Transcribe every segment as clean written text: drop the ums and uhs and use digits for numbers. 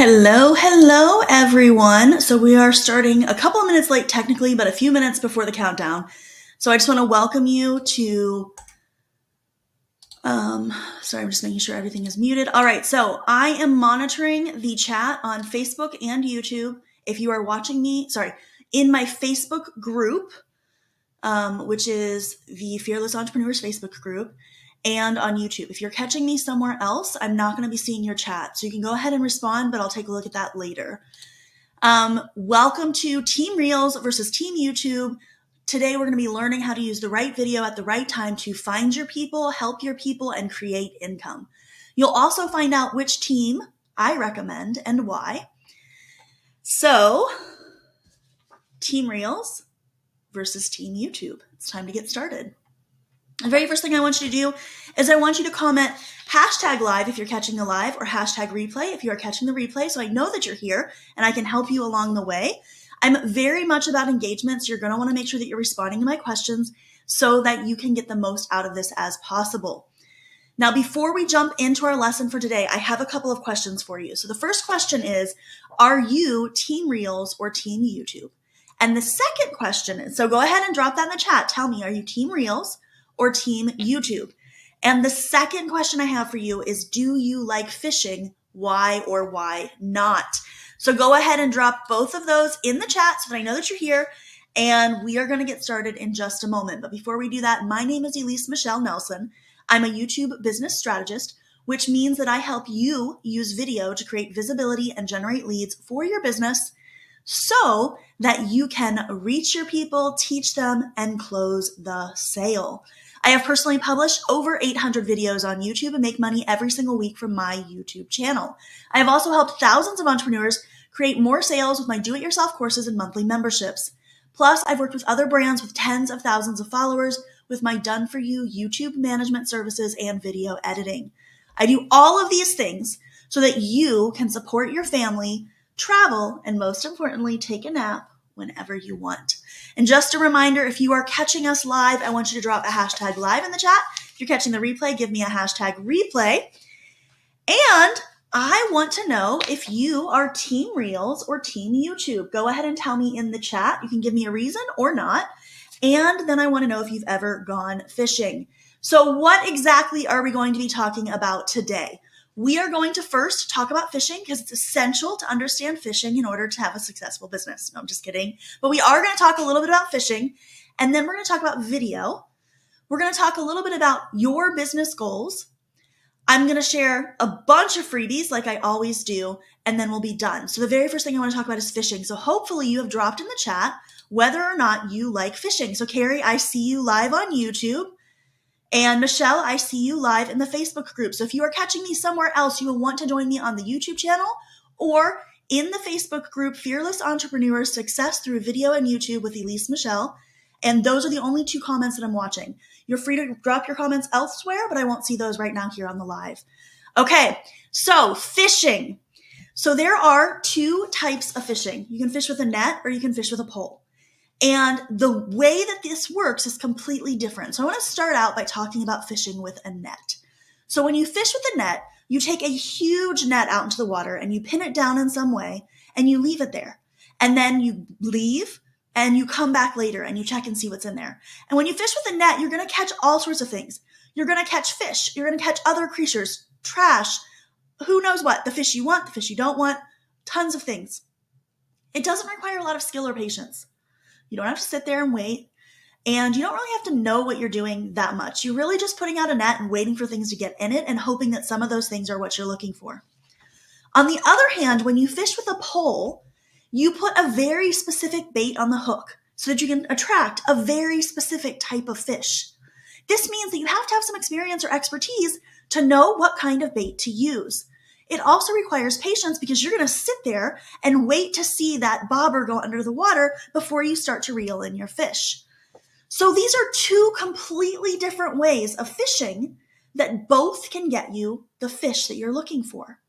Hello, everyone. So we are starting a couple of minutes late technically, but a few minutes before the countdown. So I just want to welcome you to, sorry, I'm just making sure everything is muted. All right, so I am monitoring the chat on Facebook and YouTube. If you are watching me, in my Facebook group, which is the Fearless Entrepreneurs Facebook group, and on YouTube. If you're catching me somewhere else, I'm not going to be seeing your chat. So you can go ahead and respond, but I'll take a look at that later. Welcome to Team Reels versus Team YouTube. Today, we're going to be learning how to use the right video at the right time to find your people, help your people, and create income. You'll also find out which team I recommend and why. So, Team Reels versus Team YouTube. It's time to get started. The very first thing I want you to do is I want you to comment #live if you're catching the live, or #replay if you are catching the replay, so I know that you're here and I can help you along the way. I'm very much about engagement, so you're going to want to make sure that you're responding to my questions so that you can get the most out of this as possible. Now, before we jump into our lesson for today, I have a couple of questions for you. So the first question is, are you Team Reels or Team YouTube? And the second question is, so go ahead and drop that in the chat. Tell me, are you Team Reels or Team YouTube? And the second question I have for you is, do you like fishing? Why or why not? So go ahead and drop both of those in the chat so that I know that you're here, and we are going to get started in just a moment. But before we do that, my name is Elise Michelle Nelson. I'm a YouTube business strategist, which means that I help you use video to create visibility and generate leads for your business so that you can reach your people, teach them, and close the sale. I have personally published over 800 videos on YouTube and make money every single week from my YouTube channel. I have also helped thousands of entrepreneurs create more sales with my do-it-yourself courses and monthly memberships. Plus, I've worked with other brands with tens of thousands of followers with my done-for-you YouTube management services and video editing. I do all of these things so that you can support your family, travel, and most importantly, take a nap whenever you want. And just a reminder, if you are catching us live, I want you to drop a #live in the chat. If you're catching the replay, give me a #replay. And I want to know if you are Team Reels or Team YouTube. Go ahead and tell me in the chat. You can give me a reason or not. And then I want to know if you've ever gone fishing. So what exactly are we going to be talking about today? We are going to first talk about fishing because it's essential to understand fishing in order to have a successful business. No, I'm just kidding. But we are going to talk a little bit about fishing, and then we're going to talk about video. We're going to talk a little bit about your business goals. I'm going to share a bunch of freebies like I always do, and then we'll be done. So the very first thing I want to talk about is fishing. So hopefully you have dropped in the chat whether or not you like fishing. So Carrie, I see you live on YouTube. And Michelle, I see you live in the Facebook group. So if you are catching me somewhere else, you will want to join me on the YouTube channel or in the Facebook group, Fearless Entrepreneurs Success Through Video and YouTube with Elise Michelle. And those are the only two comments that I'm watching. You're free to drop your comments elsewhere, but I won't see those right now here on the live. Okay, so fishing. So there are two types of fishing. You can fish with a net or you can fish with a pole. And the way that this works is completely different. So I want to start out by talking about fishing with a net. So when you fish with a net, you take a huge net out into the water and you pin it down in some way and you leave it there. And then you leave and you come back later and you check and see what's in there. And when you fish with a net, you're going to catch all sorts of things. You're going to catch fish. You're going to catch other creatures, trash, who knows what, the fish you want, the fish you don't want, tons of things. It doesn't require a lot of skill or patience. You don't have to sit there and wait, and you don't really have to know what you're doing that much. You're really just putting out a net and waiting for things to get in it and hoping that some of those things are what you're looking for. On the other hand, when you fish with a pole, you put a very specific bait on the hook so that you can attract a very specific type of fish. This means that you have to have some experience or expertise to know what kind of bait to use. It also requires patience because you're going to sit there and wait to see that bobber go under the water before you start to reel in your fish. So these are two completely different ways of fishing that both can get you the fish that you're looking for.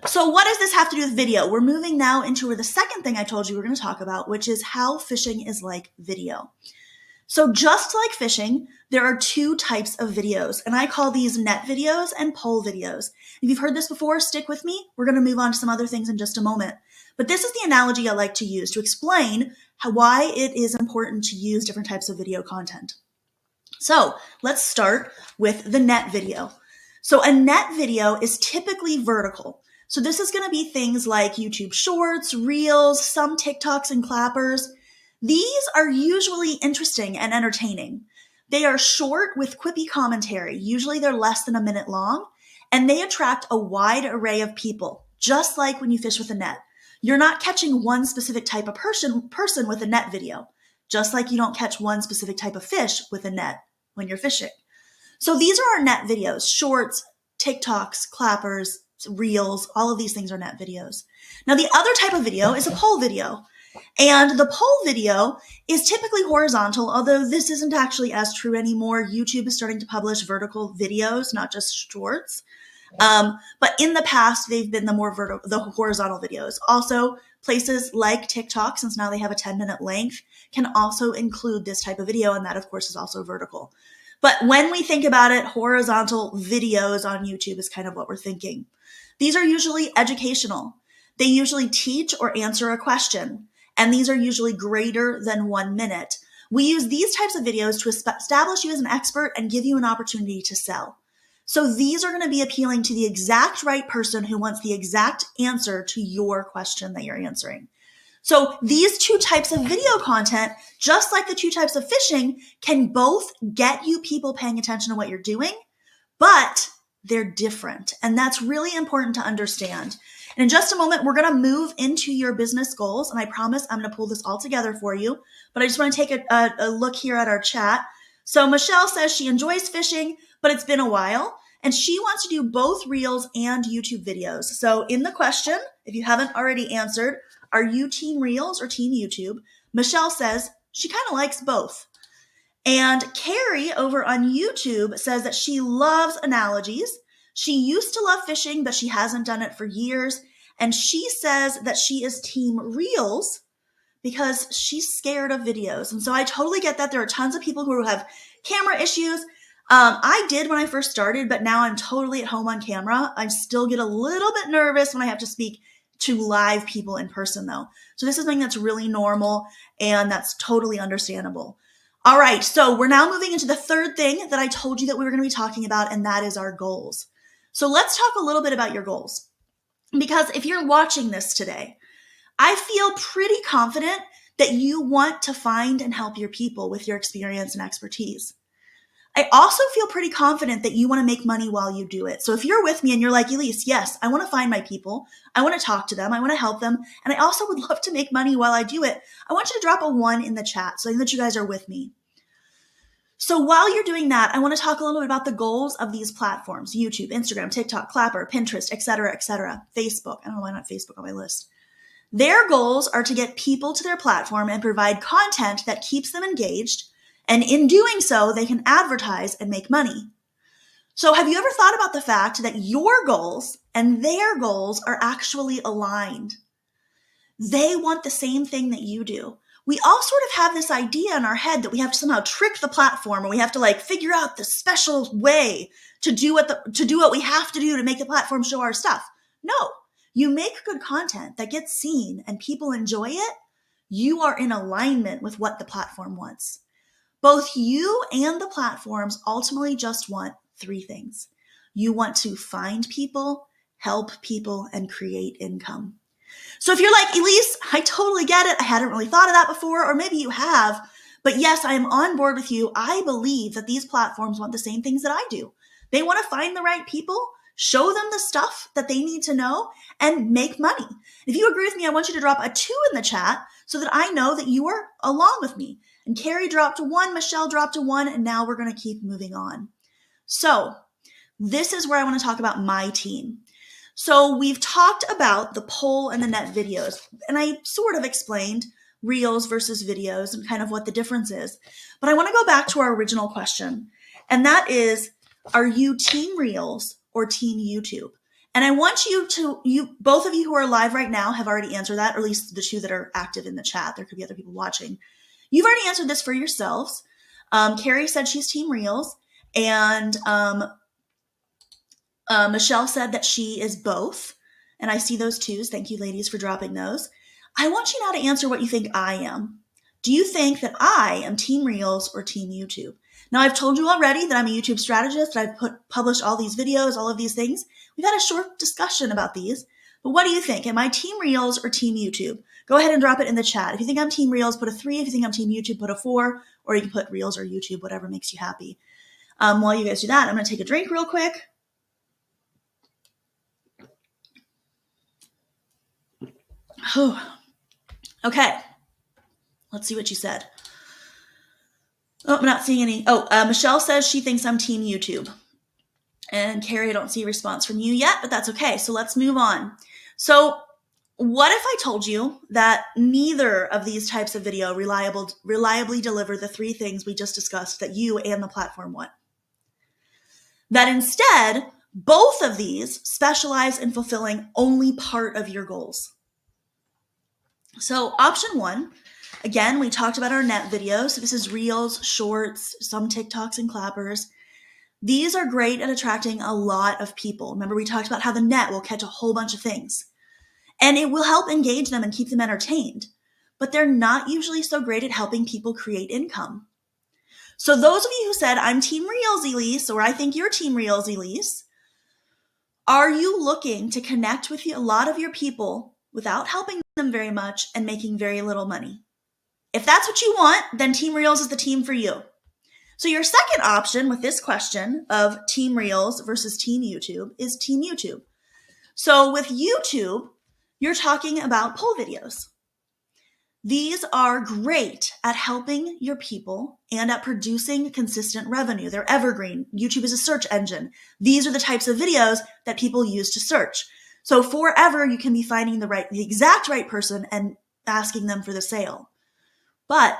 So what does this have to do with video? We're moving now into the second thing I told you we're going to talk about, which is how fishing is like video. So just like fishing, there are two types of videos, and I call these net videos and pole videos. If you've heard this before, stick with me. We're going to move on to some other things in just a moment. But this is the analogy I like to use to explain why it is important to use different types of video content. So let's start with the net video. So a net video is typically vertical. So this is going to be things like YouTube Shorts, Reels, some TikToks and clappers. These are usually interesting and entertaining. They are short with quippy commentary. Usually they're less than a minute long, and they attract a wide array of people, just like when you fish with a net. You're not catching one specific type of person with a net video, just like you don't catch one specific type of fish with a net when you're fishing. So these are our net videos: shorts, TikToks, clappers, Reels. All of these things are net videos. Now the other type of video is a pole video. And the pole video is typically horizontal, although this isn't actually as true anymore. YouTube is starting to publish vertical videos, not just shorts. But in the past, they've been the horizontal videos. Also, places like TikTok, since now they have a 10-minute length, can also include this type of video, and that, of course, is also vertical. But when we think about it, horizontal videos on YouTube is kind of what we're thinking. These are usually educational. They usually teach or answer a question, and these are usually greater than 1 minute. We use these types of videos to establish you as an expert and give you an opportunity to sell. So these are going to be appealing to the exact right person who wants the exact answer to your question that you're answering. So these two types of video content, just like the two types of fishing, can both get you people paying attention to what you're doing, but they're different. And that's really important to understand. And in just a moment, we're going to move into your business goals. And I promise I'm going to pull this all together for you. But I just want to take a look here at our chat. So Michelle says she enjoys fishing, but it's been a while. And she wants to do both Reels and YouTube videos. So in the question, if you haven't already answered, are you team Reels or team YouTube? Michelle says she kind of likes both. And Carrie over on YouTube says that she loves analogies. She used to love fishing, but she hasn't done it for years. And she says that she is team Reels because she's scared of videos. And so I totally get that. There are tons of people who have camera issues. I did when I first started, but now I'm totally at home on camera. I still get a little bit nervous when I have to speak to live people in person though. So this is something that's really normal and that's totally understandable. All right, so we're now moving into the third thing that I told you that we were going to be talking about, and that is our goals. So let's talk a little bit about your goals. Because if you're watching this today, I feel pretty confident that you want to find and help your people with your experience and expertise. I also feel pretty confident that you want to make money while you do it. So if you're with me and you're like, Elise, yes, I want to find my people. I want to talk to them. I want to help them. And I also would love to make money while I do it. I want you to drop a 1 in the chat so that you guys are with me. So while you're doing that, I want to talk a little bit about the goals of these platforms: YouTube, Instagram, TikTok, Clapper, Pinterest, etc., Facebook. I don't know why not Facebook on my list. Their goals are to get people to their platform and provide content that keeps them engaged. And in doing so, they can advertise and make money. So have you ever thought about the fact that your goals and their goals are actually aligned? They want the same thing that you do. We all sort of have this idea in our head that we have to somehow trick the platform, or we have to figure out the special way to do what we have to do to make the platform show our stuff. No, you make good content that gets seen and people enjoy it. You are in alignment with what the platform wants. Both you and the platforms ultimately just want 3 things. You want to find people, help people, and create income. So if you're like, Elise, I totally get it. I hadn't really thought of that before, or maybe you have, but yes, I am on board with you. I believe that these platforms want the same things that I do. They want to find the right people, show them the stuff that they need to know, and make money. If you agree with me, I want you to drop a 2 in the chat so that I know that you are along with me. And Carrie dropped a 1, Michelle dropped a 1, and now we're going to keep moving on. So this is where I want to talk about my team. So we've talked about the poll and the net videos, and I sort of explained Reels versus videos and kind of what the difference is. But I want to go back to our original question, and that is, are you team Reels or team YouTube? And I want both of you who are live right now have already answered that, or at least the 2 that are active in the chat. There could be other people watching. You've already answered this for yourselves. Carrie said she's Team Reels, and Michelle said that she is both. And I see those twos. Thank you, ladies, for dropping those. I want you now to answer what you think I am. Do you think that I am Team Reels or Team YouTube? Now, I've told you already that I'm a YouTube strategist. I've published all these videos, all of these things. We've had a short discussion about these. But what do you think? Am I Team Reels or Team YouTube? Go ahead and drop it in the chat. If you think I'm Team Reels, put a 3. If you think I'm Team YouTube, put a 4. Or you can put Reels or YouTube, whatever makes you happy. While you guys do that, I'm going to take a drink real quick. Okay. Let's see what you said. Oh, I'm not seeing any. Michelle says she thinks I'm Team YouTube. And Carrie, I don't see a response from you yet, but that's okay. So let's move on. So what if I told you that neither of these types of video reliably deliver the 3 things we just discussed that you and the platform want? That instead, both of these specialize in fulfilling only part of your goals. So option 1, again, we talked about our net videos. So this is Reels, Shorts, some TikToks and Clappers. These are great at attracting a lot of people. Remember, we talked about how the net will catch a whole bunch of things. And it will help engage them and keep them entertained. But they're not usually so great at helping people create income. So those of you who said, I'm Team Reels, Elise, or I think you're Team Reels, Elise, are you looking to connect with a lot of your people without helping them very much and making very little money? If that's what you want, then Team Reels is the team for you. So your second option with this question of Team Reels versus Team YouTube is Team YouTube. So with YouTube, you're talking about poll videos. These are great at helping your people and at producing consistent revenue. They're evergreen. YouTube is a search engine. These are the types of videos that people use to search. So forever, you can be finding the exact right person and asking them for the sale. But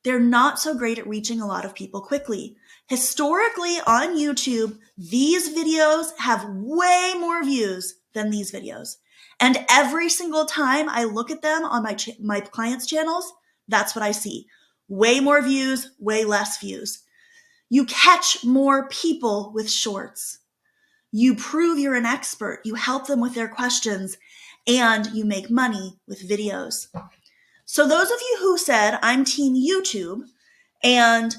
they're not so great at reaching a lot of people quickly. Historically, on YouTube, these videos have way more views than these videos. And every single time I look at them on my clients' channels, that's what I see. Way more views, way less views. You catch more people with shorts. You prove you're an expert. You help them with their questions, and you make money with videos. So those of you who said, I'm Team YouTube, and,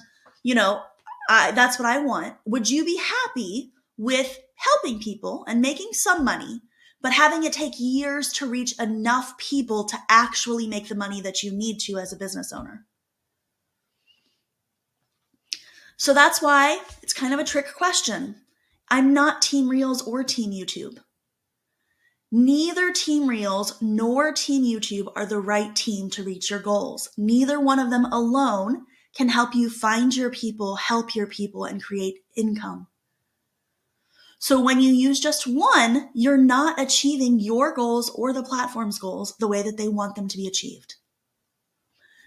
that's what I want, would you be happy with helping people and making some money, but having it take years to reach enough people to actually make the money that you need to as a business owner? So that's why it's kind of a trick question. I'm not Team Reels or Team YouTube. Neither Team Reels nor Team YouTube are the right team to reach your goals. Neither one of them alone can help you find your people, help your people, and create income. So when you use just one, you're not achieving your goals or the platform's goals the way that they want them to be achieved.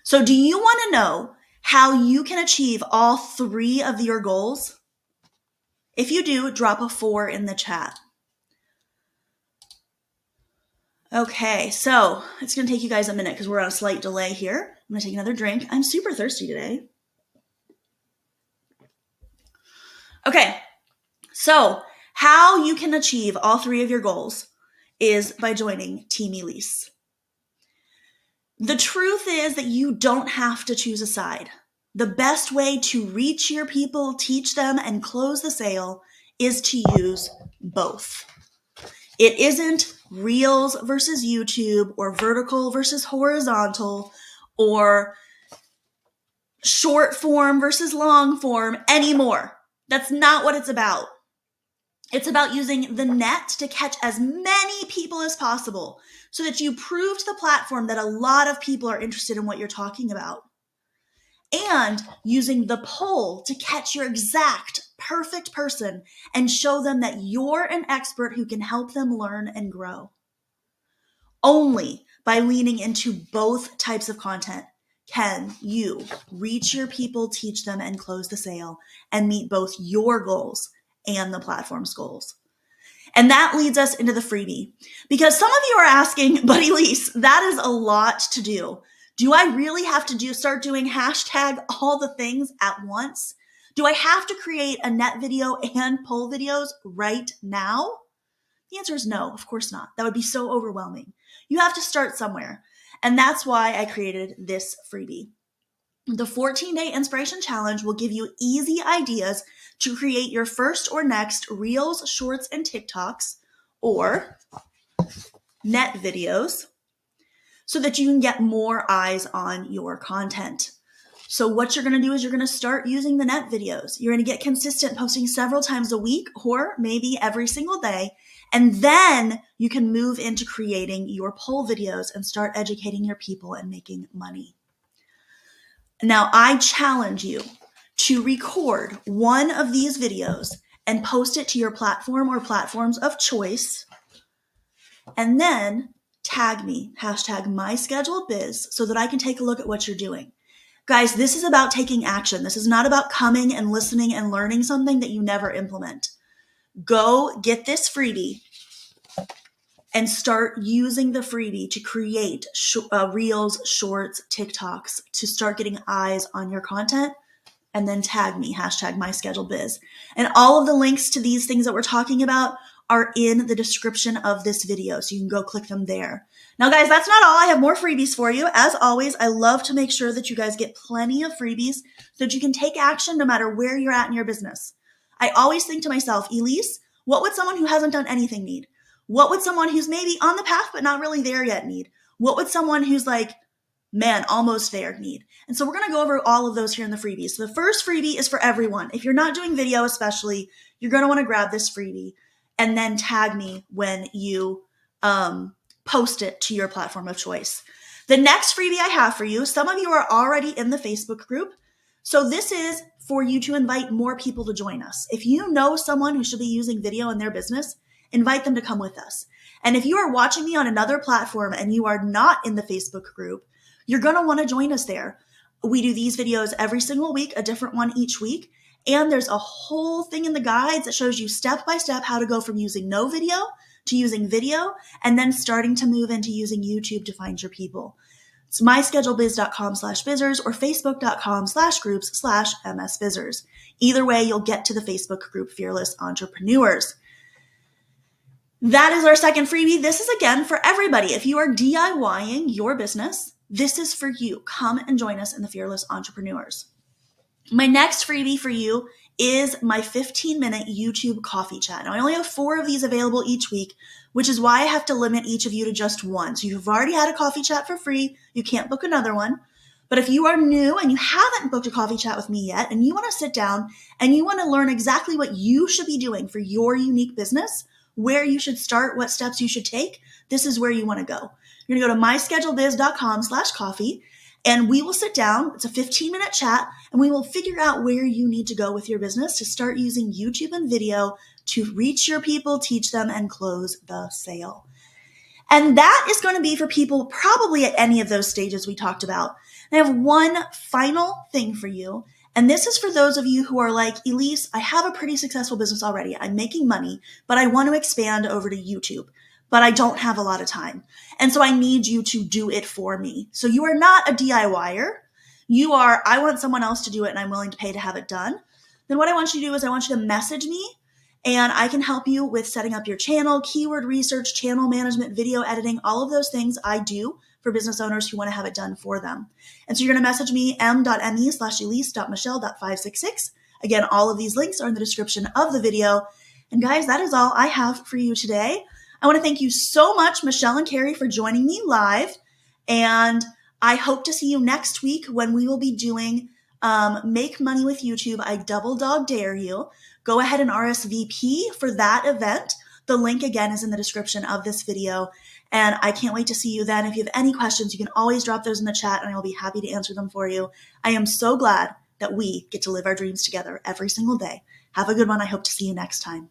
So do you want to know how you can achieve all 3 of your goals? If you do, drop a 4 in the chat. Okay, so it's going to take you guys a minute because we're on a slight delay here. I'm going to take another drink. I'm super thirsty today. Okay, so how you can achieve all 3 of your goals is by joining Team Elise. The truth is that you don't have to choose a side. The best way to reach your people, teach them, and close the sale is to use both. It isn't Reels versus YouTube or vertical versus horizontal or short form versus long form anymore. That's not what it's about. It's about using the net to catch as many people as possible so that you prove to the platform that a lot of people are interested in what you're talking about. And using the poll to catch your exact perfect person and show them that you're an expert who can help them learn and grow. Only by leaning into both types of content can you reach your people, teach them, and close the sale and meet both your goals and the platform's goals. And that leads us into the freebie. Because some of you are asking, but Elise, that is a lot to do. Do I really have to start doing hashtag all the things at once? Do I have to create a net video and poll videos right now? The answer is no, of course not. That would be so overwhelming. You have to start somewhere. And that's why I created this freebie. The 14-day inspiration challenge will give you easy ideas to create your first or next Reels, Shorts, and TikToks, or net videos, so that you can get more eyes on your content. So what you're going to do is you're going to start using the net videos. You're going to get consistent posting several times a week or maybe every single day. And then you can move into creating your poll videos and start educating your people and making money. Now, I challenge you to record one of these videos and post it to your platform or platforms of choice, and then tag me, hashtag #myscheduledbiz, so that I can take a look at what you're doing. Guys, this is about taking action. This is not about coming and listening and learning something that you never implement. Go get this freebie and start using the freebie to create Reels, Shorts, TikToks, to start getting eyes on your content, and then tag me, hashtag #myscheduledbiz. And all of the links to these things that we're talking about are in the description of this video, so you can go click them there. Now, guys, that's not all. I have more freebies for you. As always, I love to make sure that you guys get plenty of freebies so that you can take action no matter where you're at in your business. I always think to myself, Elise, what would someone who hasn't done anything need? What would someone who's maybe on the path but not really there yet need? What would someone who's like, man, almost there need? And so we're going to go over all of those here in the freebies. So the first freebie is for everyone. If you're not doing video especially, you're going to want to grab this freebie and then tag me when you post it to your platform of choice. The next freebie I have for you, some of you are already in the Facebook group. So this is for you to invite more people to join us. If you know someone who should be using video in their business, invite them to come with us. And if you are watching me on another platform and you are not in the Facebook group, you're going to want to join us there. We do these videos every single week, a different one each week. And there's a whole thing in the guides that shows you step by step how to go from using no video to using video, and then starting to move into using YouTube to find your people. It's myscheduledbiz.com/bizzers or facebook.com/groups/msbizzers. Either way, you'll get to the Facebook group Fearless Entrepreneurs. That is our second freebie. This is again for everybody. If you are DIYing your business, this is for you. Come and join us in the Fearless Entrepreneurs. My next freebie for you is my 15-minute YouTube coffee chat. Now, I only have 4 of these available each week, which is why I have to limit each of you to just one. So you've already had a coffee chat for free. You can't book another one. But if you are new and you haven't booked a coffee chat with me yet, and you want to sit down and you want to learn exactly what you should be doing for your unique business, where you should start, what steps you should take, this is where you want to go. You're going to go to myscheduledbiz.com/coffee. And we will sit down. It's a 15-minute chat, and we will figure out where you need to go with your business to start using YouTube and video to reach your people, teach them, and close the sale. And that is going to be for people probably at any of those stages we talked about. And I have one final thing for you. And this is for those of you who are like, Elise, I have a pretty successful business already. I'm making money, but I want to expand over to YouTube. But I don't have a lot of time. And so I need you to do it for me. So you are not a DIYer. You are, I want someone else to do it and I'm willing to pay to have it done. Then what I want you to do is I want you to message me, and I can help you with setting up your channel, keyword research, channel management, video editing, all of those things I do for business owners who want to have it done for them. And so you're going to message me m.me/elise.michelle.566. Again, all of these links are in the description of the video. And guys, that is all I have for you today. I want to thank you so much, Michelle and Carrie, for joining me live. And I hope to see you next week when we will be doing Make Money with YouTube. I double dog dare you. Go ahead and RSVP for that event. The link, again, is in the description of this video. And I can't wait to see you then. If you have any questions, you can always drop those in the chat, and I will be happy to answer them for you. I am so glad that we get to live our dreams together every single day. Have a good one. I hope to see you next time.